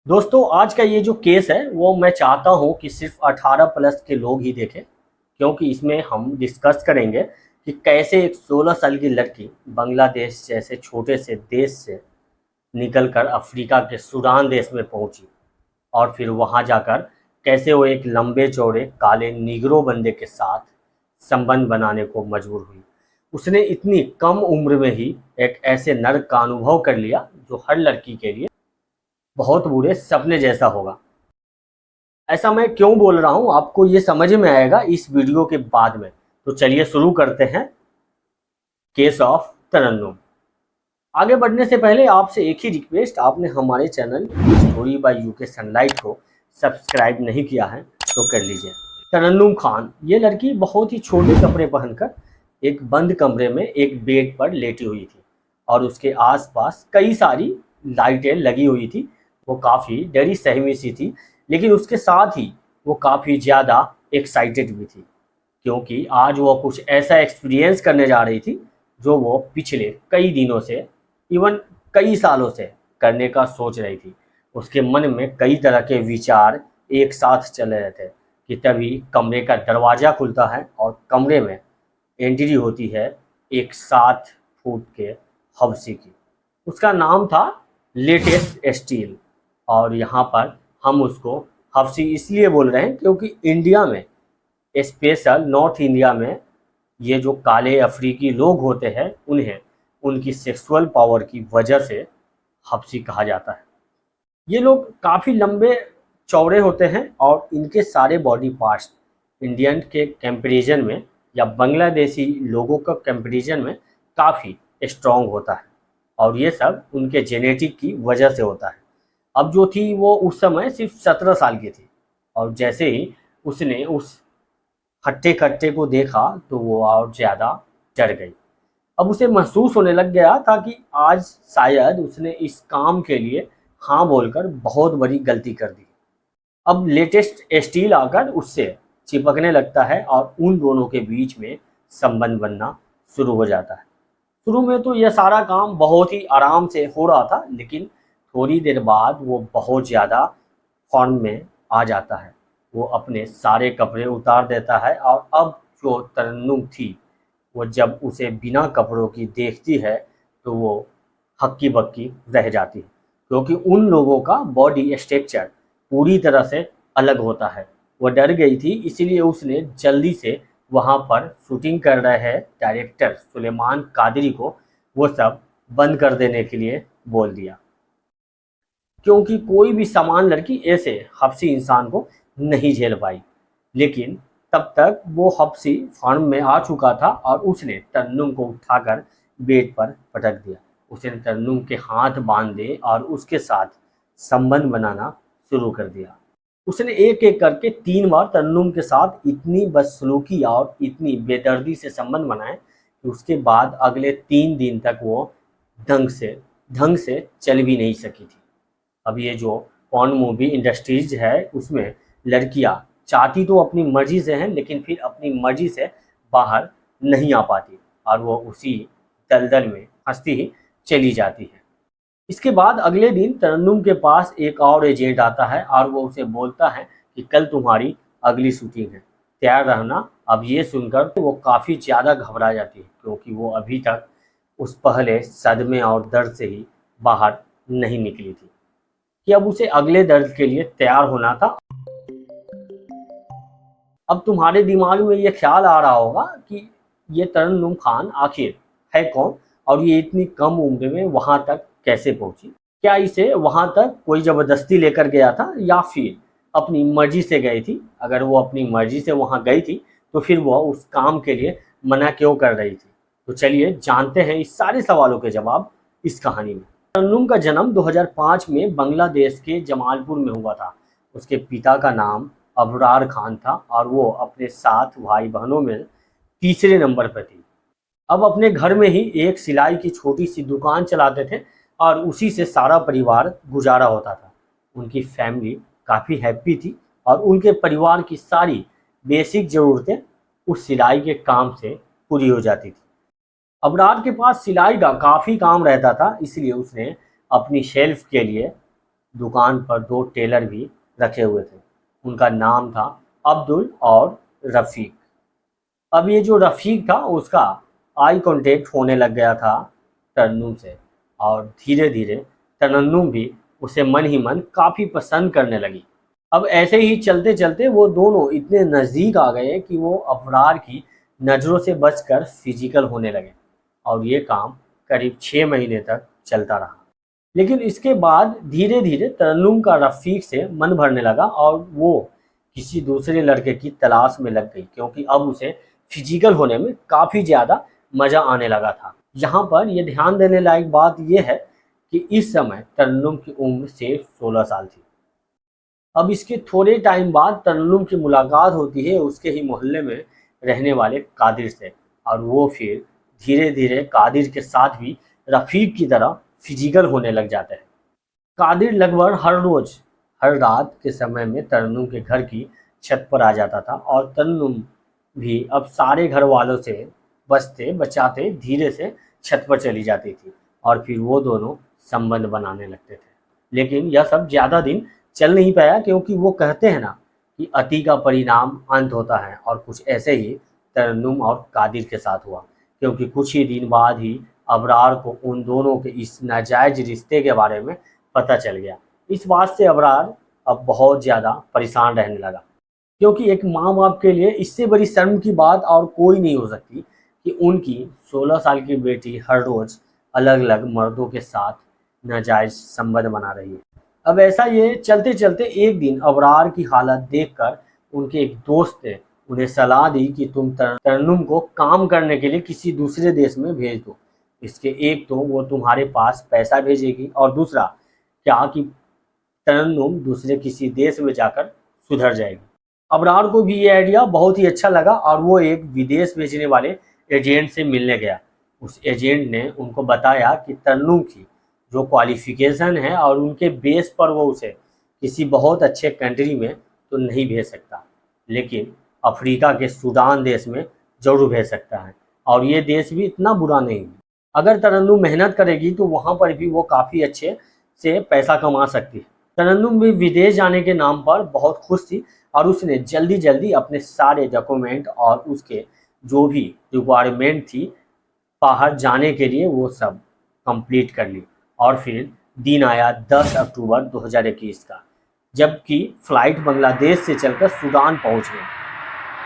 दोस्तों आज का ये जो केस है वो मैं चाहता हूँ कि सिर्फ 18 प्लस के लोग ही देखें, क्योंकि इसमें हम डिस्कस करेंगे कि कैसे एक 16 साल की लड़की बांग्लादेश जैसे छोटे से देश से निकलकर अफ्रीका के सूडान देश में पहुंची और फिर वहां जाकर कैसे वो एक लंबे चौड़े काले निग्रो बंदे के साथ संबंध बनाने को मजबूर हुई। उसने इतनी कम उम्र में ही एक ऐसे नर्क का अनुभव कर लिया जो हर लड़की के लिए बहुत बुरे सपने जैसा होगा। ऐसा मैं क्यों बोल रहा हूँ आपको ये समझ में आएगा इस वीडियो के बाद में। तो चलिए शुरू करते हैं केस ऑफ तरन्नुम। आगे बढ़ने से पहले आपसे एक ही रिक्वेस्ट, आपने हमारे channel story by UK sunlight को सब्सक्राइब नहीं किया है तो कर लीजिए। तरन्नुम खान ये लड़की बहुत ही छोटे कपड़े पहनकर एक बंद कमरे में एक बेड पर लेटी हुई थी और उसके आसपास कई सारी लाइटें लगी हुई थी। वो काफ़ी डरी सहमी सी थी, लेकिन उसके साथ ही वो काफ़ी ज़्यादा एक्साइटेड भी थी, क्योंकि आज वो कुछ ऐसा एक्सपीरियंस करने जा रही थी जो वो पिछले कई दिनों से, इवन कई सालों से करने का सोच रही थी। उसके मन में कई तरह के विचार एक साथ चल रहे थे कि तभी कमरे का दरवाज़ा खुलता है और कमरे में एंट्री होती है एक 7 फुट के हबशी की। उसका नाम था लेटेस्ट स्टील, और यहाँ पर हम उसको हबशी इसलिए बोल रहे हैं क्योंकि इंडिया में, स्पेशल नॉर्थ इंडिया में, ये जो काले अफ्रीकी लोग होते हैं उन्हें उनकी सेक्सुअल पावर की वजह से हबशी कहा जाता है। ये लोग काफ़ी लंबे चौड़े होते हैं और इनके सारे बॉडी पार्ट्स इंडियन के कंपैरिजन में या बांग्लादेशी लोगों का कंपैरिजन में काफ़ी स्ट्रॉन्ग होता है, और ये सब उनके जेनेटिक की वजह से होता है। अब जो थी वो उस समय सिर्फ 17 साल की थी, और जैसे ही उसने उस हट्टे कट्टे को देखा तो वो और ज़्यादा डर गई। अब उसे महसूस होने लग गया था कि आज शायद उसने इस काम के लिए हाँ बोलकर बहुत बड़ी गलती कर दी। अब लेटेस्ट स्टील आकर उससे चिपकने लगता है और उन दोनों के बीच में संबंध बनना शुरू हो जाता है। शुरू में तो यह सारा काम बहुत ही आराम से हो रहा था, लेकिन थोड़ी देर बाद वो बहुत ज़्यादा फॉर्म में आ जाता है। वो अपने सारे कपड़े उतार देता है और अब जो तरन्नुम थी वो जब उसे बिना कपड़ों की देखती है तो वो हक्की बक्की रह जाती है, क्योंकि उन लोगों का बॉडी स्ट्रक्चर पूरी तरह से अलग होता है। वो डर गई थी, इसीलिए उसने जल्दी से वहाँ पर शूटिंग कर रहे डायरेक्टर सुलेमान कादरी को वो सब बंद कर देने के लिए बोल दिया, क्योंकि कोई भी समान लड़की ऐसे हबशी इंसान को नहीं झेल पाई। लेकिन तब तक वो हबशी फार्म में आ चुका था और उसने तरन्नुम को उठाकर बेड पर पटक दिया। उसने तरन्नुम के हाथ बांधे और उसके साथ संबंध बनाना शुरू कर दिया। उसने एक एक करके 3 बार तरन्नुम के साथ इतनी बदसलूकी और इतनी बेदर्दी से संबंध बनाए कि उसके बाद अगले 3 दिन तक वो ढंग से ढंग से चल भी नहीं सकी थी। अब ये जो पॉर्न मूवी इंडस्ट्रीज है उसमें लड़कियां चाहती तो अपनी मर्जी से हैं, लेकिन फिर अपनी मर्जी से बाहर नहीं आ पाती और वो उसी दलदल में फंसती ही चली जाती है। इसके बाद अगले दिन तरन्नुम के पास एक और एजेंट आता है और वो उसे बोलता है कि कल तुम्हारी अगली शूटिंग है, तैयार रहना। अब ये सुनकर तो वो काफ़ी ज़्यादा घबरा जाती है, क्योंकि वो अभी तक उस पहले सदमे और दर्द से ही बाहर नहीं निकली थी कि अब उसे अगले दर्द के लिए तैयार होना था। अब तुम्हारे दिमाग में ये ख्याल आ रहा होगा कि ये तरन्नुम खान आखिर है कौन और ये इतनी कम उम्र में वहां तक कैसे पहुंची। क्या इसे वहां तक कोई ज़बरदस्ती लेकर गया था या फिर अपनी मर्जी से गई थी? अगर वो अपनी मर्जी से वहां गई थी तो फिर वो उस काम के लिए मना क्यों कर रही थी? तो चलिए जानते हैं इस सारे सवालों के जवाब इस कहानी में। तरन्नुम का जन्म 2005 में बांग्लादेश के जमालपुर में हुआ था। उसके पिता का नाम अबरार खान था और वो अपने 7 भाई बहनों में तीसरे नंबर पर थी। अब अपने घर में ही एक सिलाई की छोटी सी दुकान चलाते थे और उसी से सारा परिवार गुजारा होता था। उनकी फैमिली काफ़ी हैप्पी थी और उनके परिवार की सारी बेसिक ज़रूरतें उस सिलाई के काम से पूरी हो जाती थी। अबरार के पास सिलाई का काफ़ी काम रहता था, इसलिए उसने अपनी शेल्फ के लिए दुकान पर 2 टेलर भी रखे हुए थे। उनका नाम था अब्दुल और रफ़ीक। अब ये जो रफ़ीक था उसका आई कांटेक्ट होने लग गया था तरन्नुम से, और धीरे-धीरे तरन्नुम भी उसे मन ही मन काफ़ी पसंद करने लगी। अब ऐसे ही चलते-चलते वो दोनों इतने नज़दीक आ गए कि वो अबरार की नज़रों से बचकर फिजिकल होने लगे, और ये काम करीब 6 महीने तक चलता रहा। लेकिन इसके बाद धीरे-धीरे तरन्नुम का रफ़ीक से मन भरने लगा और वो किसी दूसरे लड़के की तलाश में लग गई, क्योंकि अब उसे फिजिकल होने में काफ़ी ज़्यादा मज़ा आने लगा था। यहाँ पर ये ध्यान देने लायक बात ये है कि इस समय तरन्नुम की उम्र सिर्फ 16 साल थी। अब इसके थोड़े टाइम बाद तरन्नुम की मुलाकात होती है उसके ही मोहल्ले में रहने वाले कादिर से, और वो फिर धीरे-धीरे कादिर के साथ भी रफ़ीक की तरह फिजिकल होने लग जाते हैं। कादिर लगभग हर रोज़, हर रात के समय में तरन्नुम के घर की छत पर आ जाता था, और तरन्नुम भी अब सारे घर वालों से बचते बचाते धीरे से छत पर चली जाती थी, और फिर वो दोनों संबंध बनाने लगते थे। लेकिन यह सब ज़्यादा दिन चल नहीं पाया, क्योंकि वो कहते हैं ना कि अति का परिणाम अंत होता है, और कुछ ऐसे ही तरन्नुम और कादिर के साथ हुआ, क्योंकि कुछ ही दिन बाद ही अबरार को उन दोनों के इस नाजायज़ रिश्ते के बारे में पता चल गया। इस बात से अबरार अब बहुत ज़्यादा परेशान रहने लगा, क्योंकि एक माँ-बाप के लिए इससे बड़ी शर्म की बात और कोई नहीं हो सकती कि उनकी 16 साल की बेटी हर रोज़ अलग-अलग मर्दों के साथ नाजायज़ संबंध बना रही है। अब ऐसा ये चलते-चलते एक दिन अबरार की हालत देखकर उनके एक दोस्त ने उन्हें सलाह दी कि तुम तरन्नुम को काम करने के लिए किसी दूसरे देश में भेज दो। इसके एक तो वो तुम्हारे पास पैसा भेजेगी, और दूसरा क्या कि तरन्नुम दूसरे किसी देश में जाकर सुधर जाएगी। अबरार को भी ये आइडिया बहुत ही अच्छा लगा, और वो एक विदेश भेजने वाले एजेंट से मिलने गया। उस एजेंट ने उनको बताया कि तरन्नुम की जो क्वालिफ़िकेशन है और उनके बेस पर वो उसे किसी बहुत अच्छे कंट्री में तो नहीं भेज सकता, लेकिन अफ्रीका के सूडान देश में ज़रूर भेज सकता है, और ये देश भी इतना बुरा नहीं है। अगर तरन्नुम मेहनत करेगी तो वहाँ पर भी वो काफ़ी अच्छे से पैसा कमा सकती है। तरन्नुम भी विदेश जाने के नाम पर बहुत खुश थी, और उसने जल्दी-जल्दी अपने सारे डॉक्यूमेंट और उसके जो भी रिक्वायरमेंट थी बाहर जाने के लिए वो सब कंप्लीट कर ली। और फिर दिन आया 10 अक्टूबर 2021 का, जबकि फ़्लाइट बांग्लादेश से चलकर सूडान पहुंच गई।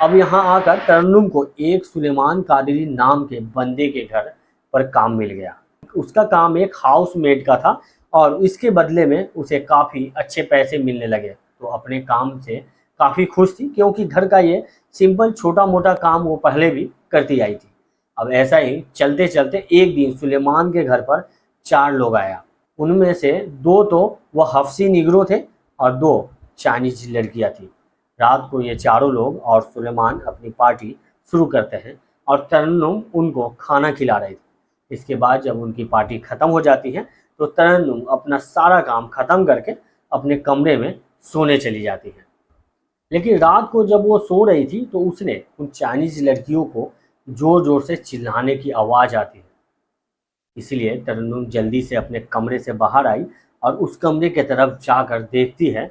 अब यहाँ आकर तरन्नुम को एक सुलेमान कादरी नाम के बंदे के घर पर काम मिल गया। उसका काम एक हाउसमेट का था, और इसके बदले में उसे काफ़ी अच्छे पैसे मिलने लगे। तो अपने काम से काफ़ी खुश थी, क्योंकि घर का ये सिंपल छोटा-मोटा काम वो पहले भी करती आई थी। अब ऐसा ही चलते-चलते एक दिन सुलेमान के घर पर 4 लोग आया। उनमें से 2 तो वह हफ्सी निगरो थे, और 2 चाइनीज़ लड़कियाँ थीं। रात को ये चारों लोग और सुलेमान अपनी पार्टी शुरू करते हैं, और तरन्नुम उनको खाना खिला रही थी। इसके बाद जब उनकी पार्टी ख़त्म हो जाती है तो तरन्नुम अपना सारा काम ख़त्म करके अपने कमरे में सोने चली जाती है। लेकिन रात को जब वो सो रही थी तो उसने उन चाइनीज़ लड़कियों को ज़ोर-ज़ोर से चिल्लाने की आवाज़ आती है। इसलिए तरन्नुम जल्दी से अपने कमरे से बाहर आई, और उस कमरे की तरफ जाकर देखती है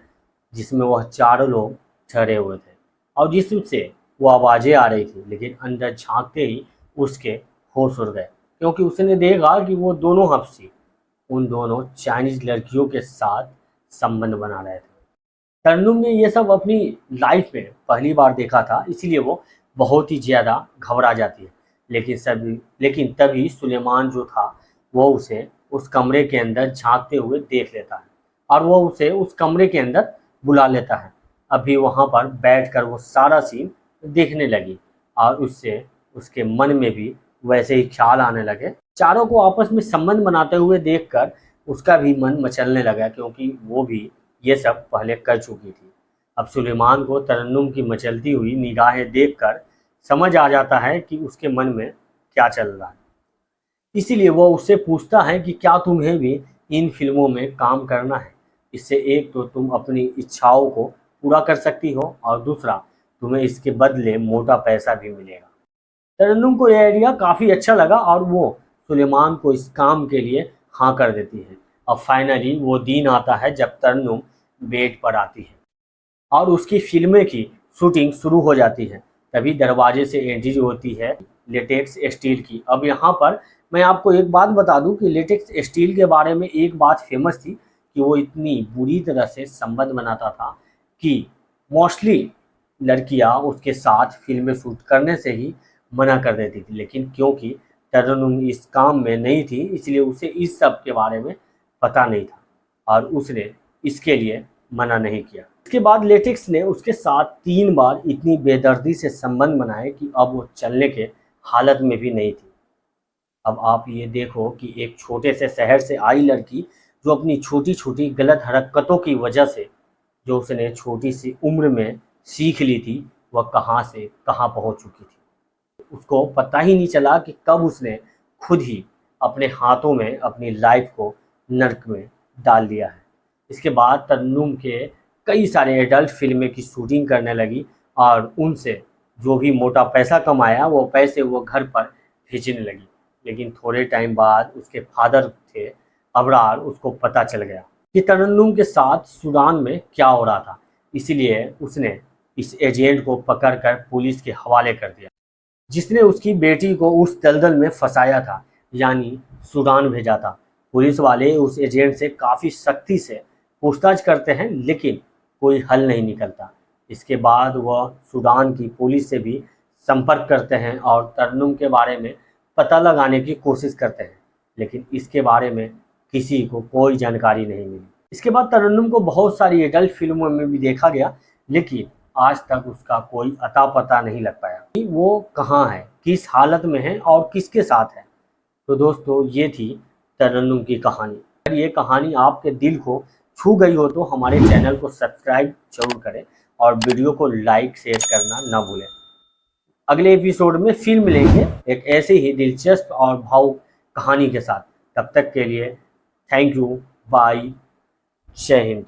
जिसमें वह चारों लोग ठहरे हुए थे, और जिससे वो आवाज़ें आ रही थी। लेकिन अंदर झांकते ही उसके होश उड़ गए, क्योंकि उसने देखा कि वो दोनों हफ्सी उन दोनों चाइनीज़ लड़कियों के साथ संबंध बना रहे थे। तरन्नुम ने ये सब अपनी लाइफ में पहली बार देखा था, इसीलिए वो बहुत ही ज़्यादा घबरा जाती है। लेकिन तभी सुलेमान जो था वो उसे उस कमरे के अंदर झांकते हुए देख लेता है, और वो उसे उस कमरे के अंदर बुला लेता है। अभी वहाँ पर बैठकर वो सारा सीन देखने लगी, और उससे उसके मन में भी वैसे ही ख्याल आने लगे। चारों को आपस में संबंध बनाते हुए देखकर उसका भी मन मचलने लगा, क्योंकि वो भी ये सब पहले कर चुकी थी। अब सुलेमान को तरन्नुम की मचलती हुई निगाहें देखकर समझ आ जाता है कि उसके मन में क्या चल रहा है। इसीलिए वो उससे पूछता है कि क्या तुम्हें भी इन फिल्मों में काम करना है? इससे एक तो तुम अपनी इच्छाओं को पूरा कर सकती हो, और दूसरा तुम्हें इसके बदले मोटा पैसा भी मिलेगा। तरन्नुम को यह आइडिया काफ़ी अच्छा लगा, और वो सुलेमान को इस काम के लिए हाँ कर देती है। अब फाइनली वो दिन आता है जब तरन्नुम बेड पर आती है और उसकी फिल्में की शूटिंग शुरू हो जाती है। तभी दरवाजे से एंट्री होती है लेटेक्स स्टील की। अब यहाँ पर मैं आपको एक बात बता दूं कि लेटेक्स स्टील के बारे में एक बात फेमस थी कि वो इतनी बुरी तरह से संबंध बनाता था कि मोस्टली लड़कियां उसके साथ फिल्में शूट करने से ही मना कर देती थी। लेकिन क्योंकि तरन्नुम इस काम में नहीं थी इसलिए उसे इस सब के बारे में पता नहीं था और उसने इसके लिए मना नहीं किया। इसके बाद लेटेक्स ने उसके साथ 3 बार इतनी बेदर्दी से संबंध बनाए कि अब वो चलने के हालत में भी नहीं थी। अब आप ये देखो कि एक छोटे से शहर से आई लड़की जो अपनी छोटी छोटी गलत हरकतों की वजह से जो उसने छोटी सी उम्र में सीख ली थी वह कहाँ से कहाँ पहुँच चुकी थी। उसको पता ही नहीं चला कि कब उसने खुद ही अपने हाथों में अपनी लाइफ को नर्क में डाल दिया है। इसके बाद तरन्नुम के कई सारे एडल्ट फिल्में की शूटिंग करने लगी और उनसे जो भी मोटा पैसा कमाया वो पैसे वो घर पर भेजने लगी। लेकिन थोड़े टाइम बाद उसके फादर थे अबरार, उसको पता चल गया कि तरन्नुम के साथ सूडान में क्या हो रहा था। इसीलिए उसने इस एजेंट को पकड़कर पुलिस के हवाले कर दिया जिसने उसकी बेटी को उस दलदल में फंसाया था, यानी सूडान भेजा था। पुलिस वाले उस एजेंट से काफ़ी सख्ती से पूछताछ करते हैं लेकिन कोई हल नहीं निकलता। इसके बाद वह सूडान की पुलिस से भी संपर्क करते हैं और तरन्नुम के बारे में पता लगाने की कोशिश करते हैं, लेकिन इसके बारे में किसी को कोई जानकारी नहीं मिली। इसके बाद तरन्नुम को बहुत सारी एडल्ट फिल्मों में भी देखा गया लेकिन आज तक उसका कोई अता पता नहीं लग पाया कि वो कहाँ है, किस हालत में है और किसके साथ है। तो दोस्तों ये थी तरन्नुम की कहानी। अगर ये कहानी आपके दिल को छू गई हो तो हमारे चैनल को सब्सक्राइब जरूर करें और वीडियो को लाइक शेयर करना ना भूलें। अगले एपिसोड में फिर मिलेंगे एक ऐसे ही दिलचस्प और भावुक कहानी के साथ। तब तक के लिए थैंक यू, बाय, जय हिंद।